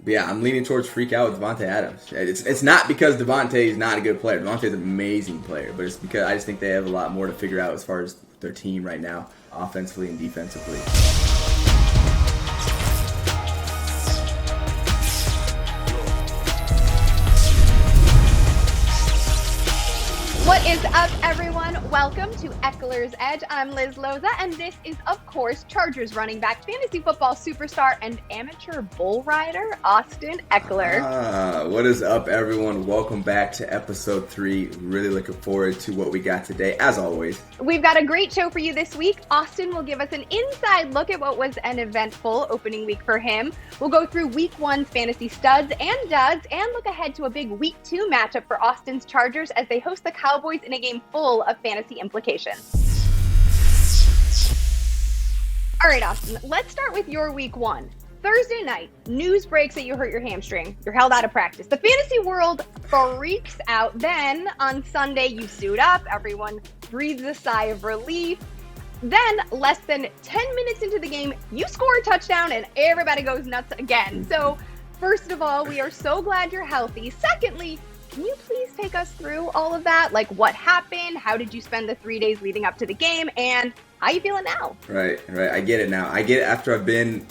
But yeah, I'm leaning towards freak out with Devontae Adams. It's not because Devontae is not a good player. Devontae is an amazing player, but it's because I just think they have a lot more to figure out as far as their team right now, offensively and defensively. What is up, everyone? Welcome to Ekeler's Edge. I'm Liz Loza, and this is, of course, Chargers running back, fantasy football superstar, and amateur bull rider, Austin Ekeler. What is up, everyone? Welcome back to episode 3. Really looking forward to what we got today, as always. We've got a great show for you this week. Austin will give us an inside look at what was an eventful opening week for him. We'll go through week 1's fantasy studs and duds, and look ahead to a big week 2 matchup for Austin's Chargers as they host the Cowboys in a game full of fantasy implications. All right, Austin, let's start with your week 1. Thursday night, news breaks that you hurt your hamstring. You're held out of practice. The fantasy world freaks out. Then on Sunday, you suit up. Everyone breathes a sigh of relief. Then, less than 10 minutes into the game, you score a touchdown and everybody goes nuts again. So, first of all, we are so glad you're healthy. Secondly, can you please take us through all of that? Like, what happened? How did you spend the 3 days leading up to the game? And how you feeling now? Right. I get it now. I get it after I've been,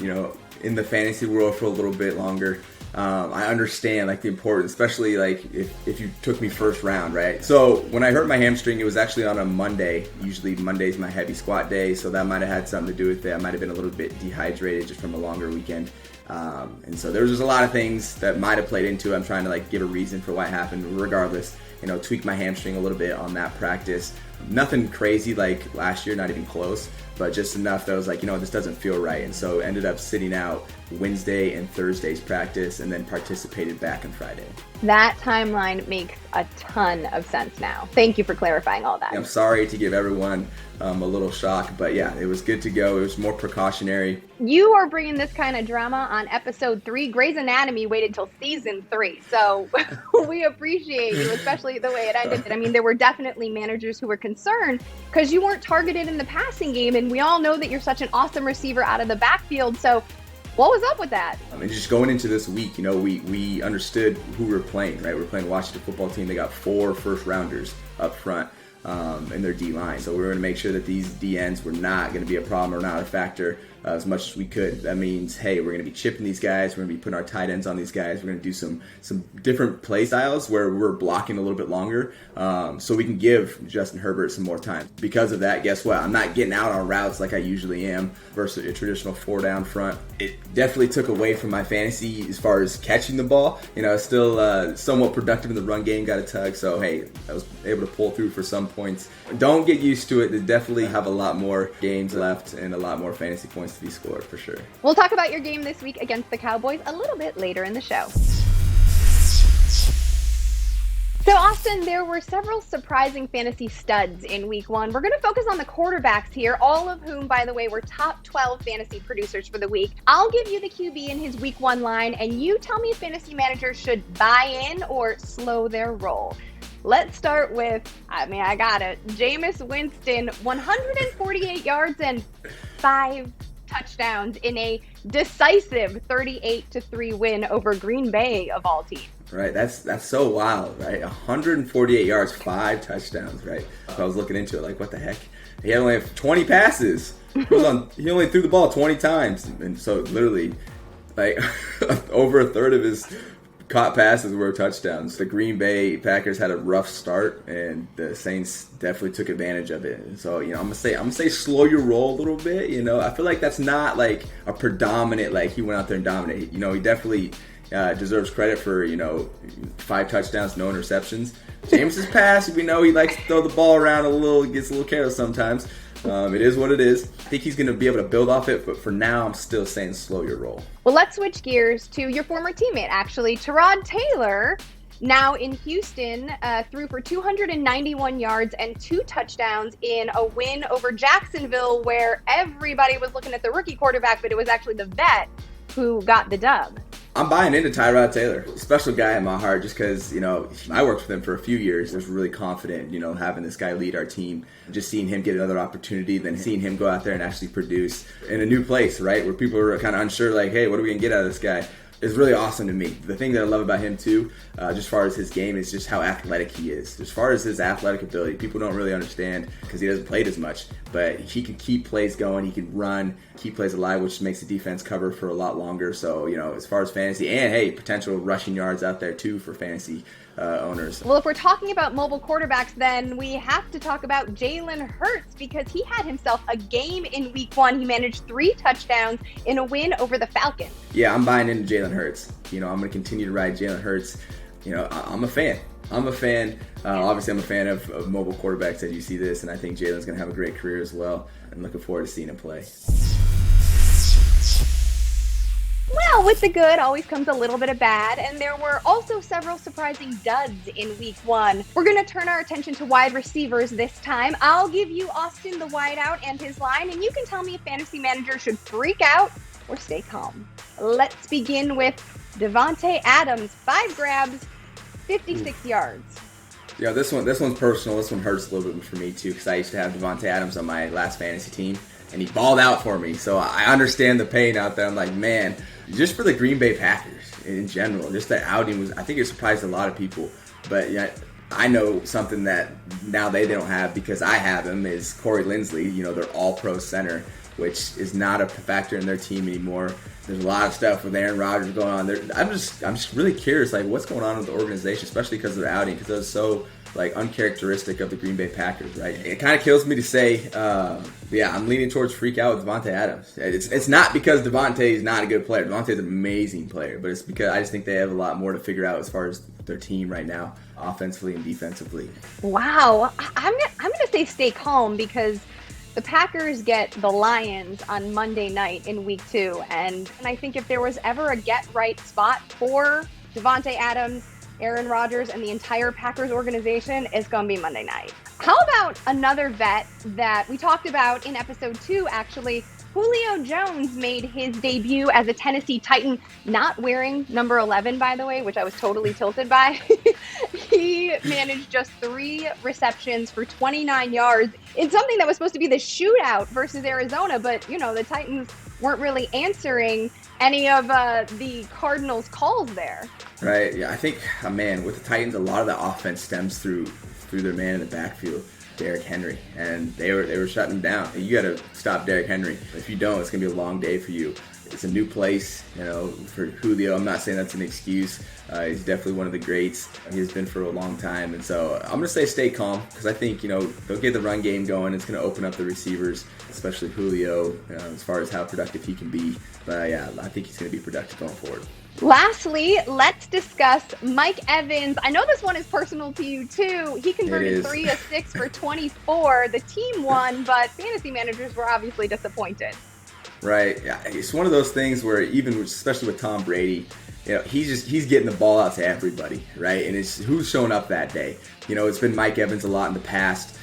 in the fantasy world for a little bit longer. I understand, the importance, especially, if you took me first round, right? So, when I hurt my hamstring, it was actually on a Monday. Usually, Monday's my heavy squat day, so that might have had something to do with it. I might have been a little bit dehydrated just from a longer weekend. And so there was just a lot of things that might have played into it. I'm trying to give a reason for what happened. Regardless, tweak my hamstring a little bit on that practice. Nothing crazy like last year, not even close, but just enough that I was like, this doesn't feel right. And so ended up sitting out Wednesday and Thursday's practice and then participated back on Friday. That timeline makes a ton of sense now. Thank you for clarifying all that. I'm sorry to give everyone a little shock, but yeah, it was good to go. It was more precautionary. You are bringing this kind of drama on episode 3. Grey's Anatomy waited till season 3. So we appreciate you, especially the way it ended. I mean, there were definitely managers who were concerned because you weren't targeted in the passing game. And we all know that you're such an awesome receiver out of the backfield. So what was up with that? I mean, just going into this week, we understood who we were playing, right? We're playing Washington football team. They got 4 first-rounders up front in their D-line. So we were going to make sure that these DNs were not going to be a problem or not a factor as much as we could. That means, hey, we're going to be chipping these guys. We're going to be putting our tight ends on these guys. We're going to do some different play styles where we're blocking a little bit longer so we can give Justin Herbert some more time. Because of that, guess what? I'm not getting out on routes like I usually am versus a traditional 4-down front. It definitely took away from my fantasy as far as catching the ball. Still somewhat productive in the run game, got a tug. So, hey, I was able to pull through for some points. Don't get used to it. They definitely have a lot more games left and a lot more fantasy points to be scored for sure. We'll talk about your game this week against the Cowboys a little bit later in the show. So, Austin, there were several surprising fantasy studs in week 1. We're going to focus on the quarterbacks here, all of whom, by the way, were top 12 fantasy producers for the week. I'll give you the QB in his week 1 line, and you tell me if fantasy managers should buy in or slow their roll. Let's start with, I got it, Jameis Winston, 148 yards and 5 touchdowns in a decisive 38-3 win over Green Bay of all teams. Right, that's so wild, right? 148 yards, 5 touchdowns, right? So I was looking into it, what the heck? He only had 20 passes. He only threw the ball 20 times, and so literally, over a third of his caught passes were touchdowns. The Green Bay Packers had a rough start, and the Saints definitely took advantage of it. So, I'm gonna say slow your roll a little bit. I feel like that's not a predominant he went out there and dominated. He definitely deserves credit for 5 touchdowns, no interceptions. James's pass, we know he likes to throw the ball around a little, gets a little careless sometimes. It is what it is. I think he's going to be able to build off it, but for now, I'm still saying slow your roll. Well, let's switch gears to your former teammate, actually. Tyrod Taylor, now in Houston, threw for 291 yards and 2 touchdowns in a win over Jacksonville, where everybody was looking at the rookie quarterback, but it was actually the vet who got the dub. I'm buying into Tyrod Taylor. Special guy in my heart just because, I worked with him for a few years. I was really confident, having this guy lead our team. Just seeing him get another opportunity, then seeing him go out there and actually produce in a new place, right? Where people are kind of unsure, hey, what are we going to get out of this guy? is really awesome to me. The thing that I love about him too, just as far as his game, is just how athletic he is. As far as his athletic ability, people don't really understand because he doesn't play it as much, but he can keep plays going, he can run, keep plays alive, which makes the defense cover for a lot longer. So, as far as fantasy, and hey, potential rushing yards out there too for fantasy owners. Well, if we're talking about mobile quarterbacks, then we have to talk about Jalen Hurts, because he had himself a game in week 1. He managed 3 touchdowns in a win over the Falcons. Yeah, I'm buying into Jalen Hurts. I'm going to continue to ride Jalen Hurts. I'm a fan. Obviously, I'm a fan of mobile quarterbacks as you see this, and I think Jalen's going to have a great career as well. I'm looking forward to seeing him play. Well, with the good always comes a little bit of bad, and there were also several surprising duds in week 1. We're going to turn our attention to wide receivers this time. I'll give you Austin the wideout and his line, and you can tell me if fantasy managers should freak out or stay calm. Let's begin with Davante Adams. 5 grabs, 56 yards. Yeah, this one's personal. This one hurts a little bit for me too, because I used to have Davante Adams on my last fantasy team, and he balled out for me. So I understand the pain out there. I'm like, man, just for the Green Bay Packers in general, just that outing I think it surprised a lot of people. But yeah, I know something that now they don't have, because I have him, is Corey Linsley. Their all-pro center, which is not a factor in their team anymore. There's a lot of stuff with Aaron Rodgers going on there. I'm just really curious, what's going on with the organization, especially because of their outing, because it was so uncharacteristic of the Green Bay Packers, right? It kind of kills me to say, I'm leaning towards freak out with Davante Adams. It's not because Davante is not a good player. Davante is an amazing player, but it's because I just think they have a lot more to figure out as far as their team right now, offensively and defensively. Wow, I'm gonna say stay calm, because the Packers get the Lions on Monday night in week 2, and I think if there was ever a get-right spot for Davante Adams, Aaron Rodgers, and the entire Packers organization, it's going to be Monday night. How about another vet that we talked about in episode 2, actually? Julio Jones made his debut as a Tennessee Titan, not wearing number 11, by the way, which I was totally tilted by. He managed just 3 receptions for 29 yards in something that was supposed to be the shootout versus Arizona, but, the Titans weren't really answering any of the Cardinals' calls there. Right, yeah, I think, with the Titans, a lot of the offense stems through their man in the backfield, Derrick Henry, and they were shutting him down. You got to stop Derrick Henry. If you don't, it's going to be a long day for you. It's a new place, for Julio. I'm not saying that's an excuse. He's definitely one of the greats. He has been for a long time, and so I'm going to say stay calm, because I think, they'll get the run game going. It's going to open up the receivers, especially Julio, as far as how productive he can be. But yeah, I think he's going to be productive going forward. Lastly, let's discuss Mike Evans. I know this one is personal to you too. He converted 3 of 6 for 24. The team won, but fantasy managers were obviously disappointed. Right. Yeah, it's one of those things where especially with Tom Brady, he's getting the ball out to everybody, right? And it's who's showing up that day. It's been Mike Evans a lot in the past.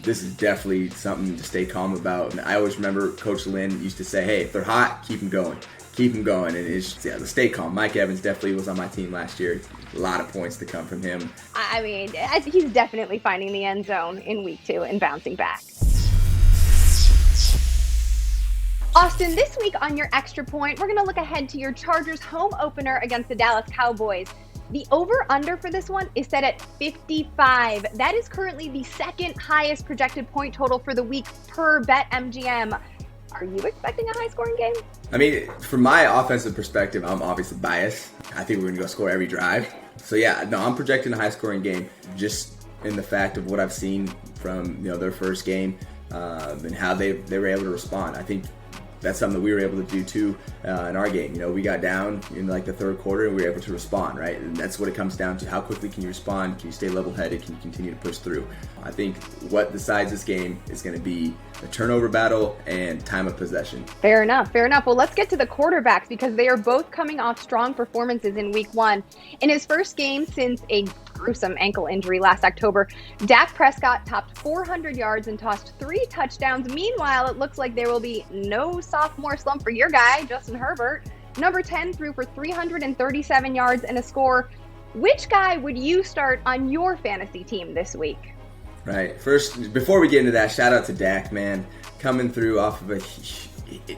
This is definitely something to stay calm about. And I always remember Coach Lynn used to say, hey, if they're hot, keep them going. Keep him going, and stay calm. Mike Evans definitely was on my team last year. A lot of points to come from him. I think he's definitely finding the end zone in week 2 and bouncing back. Austin, this week on your Extra Point, we're going to look ahead to your Chargers home opener against the Dallas Cowboys. The over-under for this one is set at 55. That is currently the 2nd highest projected point total for the week per BetMGM. Are you expecting a high-scoring game? From my offensive perspective, I'm obviously biased. I think we're going to go score every drive. So yeah, no, I'm projecting a high-scoring game just in the fact of what I've seen from their first game and how they were able to respond. I think that's something that we were able to do too in our game. We got down in the 3rd quarter and we were able to respond, right? And that's what it comes down to. How quickly can you respond? Can you stay level-headed? Can you continue to push through? I think what decides this game is going to be the turnover battle and time of possession. Fair enough. Well, let's get to the quarterbacks, because they are both coming off strong performances in week 1. In his first game since a gruesome ankle injury last October, Dak Prescott topped 400 yards and tossed 3 touchdowns. Meanwhile, it looks like there will be no sophomore slump for your guy, Justin Herbert. Number 10 threw for 337 yards and a score. Which guy would you start on your fantasy team this week? Right. First, before we get into that, shout out to Dak, man. Coming through off of a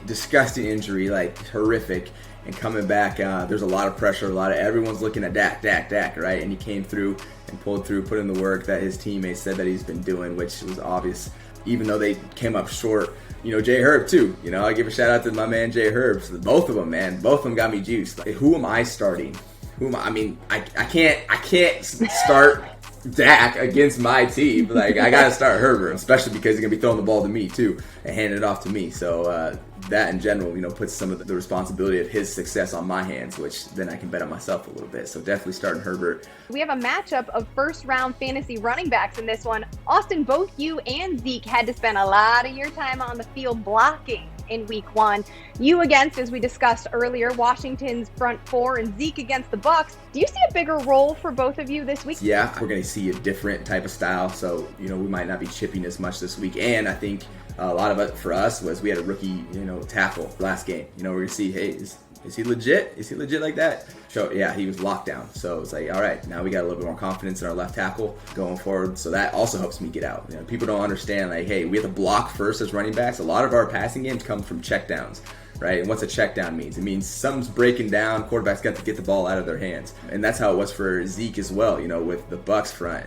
disgusting injury, horrific. and coming back, there's a lot of pressure, everyone's looking at Dak, right? And he came through and pulled through, put in the work that his teammates said that he's been doing, which was obvious, even though they came up short. Jay Herb too. I give a shout out to my man Jay Herb. So both of them, man. Both of them got me juiced. Like, who am I starting? I can't start Dak against my team. Like, I gotta start Herbert, especially because he's gonna be throwing the ball to me too and handing it off to me. So that in general, puts some of the responsibility of his success on my hands, which then I can bet on myself a little bit. So definitely starting Herbert. We have a matchup of first-round fantasy running backs in this one. Austin, both you and Zeke had to spend a lot of your time on the field blocking in week 1. You against, as we discussed earlier, Washington's front 4, and Zeke against the Bucs. Do you see a bigger role for both of you this week? Yeah, we're going to see a different type of style. So, we might not be chipping as much this week. And I think a lot of it for us was we had a rookie, tackle last game. We're going to see, hey, is he legit? Is he legit like that? So, yeah, he was locked down. So it's like, all right, now we got a little bit more confidence in our left tackle going forward. So that also helps me get out. People don't understand, like, hey, we have to block first as running backs. A lot of our passing games come from checkdowns, right? And what's a checkdown means? It means something's breaking down. Quarterback's got to get the ball out of their hands. And that's how it was for Zeke as well, with the Bucs front.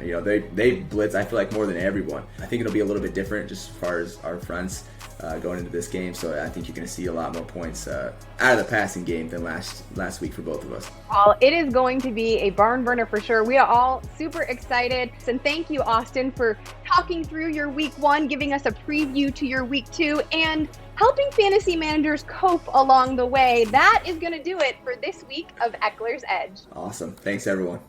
They blitz, I feel like, more than everyone. I think it'll be a little bit different just as far as our fronts going into this game. So I think you're going to see a lot more points out of the passing game than last week for both of us. Well, it is going to be a barn burner for sure. We are all super excited. And thank you, Austin, for talking through your week 1, giving us a preview to your week 2, and helping fantasy managers cope along the way. That is going to do it for this week of Ekeler's Edge. Awesome. Thanks, everyone.